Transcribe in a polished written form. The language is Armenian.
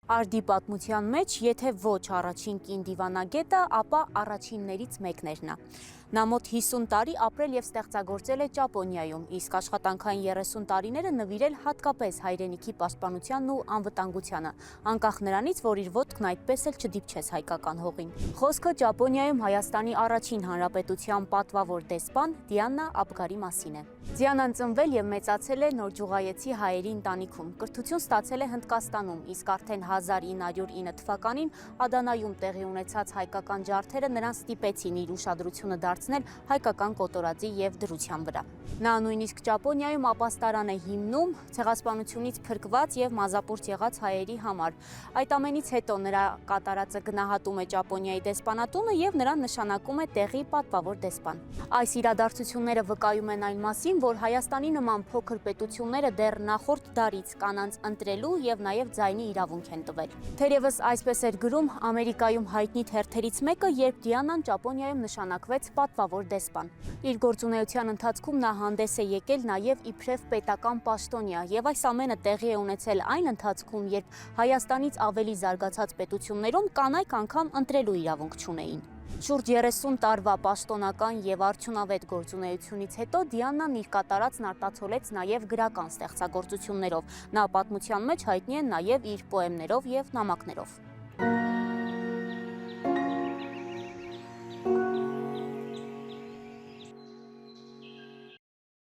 Արդի պատմության մեջ, եթե ոչ առաջին կին դիվանագետը, ապա առաջիններից մեկն էր նա։ Նա մոտ 50 տարի ապրել և ստեղծագործել է Ճապոնիայում, իսկ աշխատանքային 30 տարիները նվիրել հատկապես հայրենիքի պաշտպանությանն ու անվտանգությանը, անկախ նրանից, որ իր ոտքն այդպես էլ չդիպչեց հայկական հողին։ Խոսքը Ճապոնիայում Հայաստանի առաջին հանրապետության պատվավոր դեսպան Դիանա Աբգարի մասին է։ Դիանան ծնվել և մեծացել է նորջուղայեցի հայերի ընտանիքում, կրթություն ստացել է Հնդկաստանում, իսկ արդեն 1909 թվականին Ադանայում տեղի ունեցած հայկական ջարդերը նրան ստիպեցին իր ուշադրությունը դարձնել հայկական կոտորածի և դրության վրա։ Նա նույնիսկ Ճապոնիայում ապաստարան է հիմնում ցեղասպանությունից փրկված և մազապուրծ եղած հայերի համար։ Այդ ամենից հետո նրա կատարածը գնահատում է Ճապոնիայի դեսպանատունը և նրան նշանակում է տեղի պատվավոր դեսպան։ Այս իրադարձությունները վկայում են այն մասին, որ Հայաստանի նման փոքր պետությունները դեռ նախորդ դարից կանանց ընտրելու և նաև ձայնի իրավունք են տվել։ Թերևս այսպես էր գրում Ամերիկայում հայտնի թերթերից մեկը, երբ Դիանան Ճապոնիայում նշանակվեց պատվավոր դեսպան։ Իր գործունեության ընթացքում նա հանդես է եկել նաև իբրև պետական պաշտոնյա, և այս ամենը տեղի է ունեցել այն ընթացքում, երբ Հայաստանից ավելի զարգացած պետություններում կանայք անգամ ընտրելու իրավունք չունեին։ Շուրջ 30 տարվա պաշտոնական և արդյունավետ գործունեությունից հետո Դիանան իր կատարածն արտացոլեց նաև գրական ստեղծագործություններով։ Նա պատմության մեջ հայտնի է նաև իր պոեմներով և նամակներով։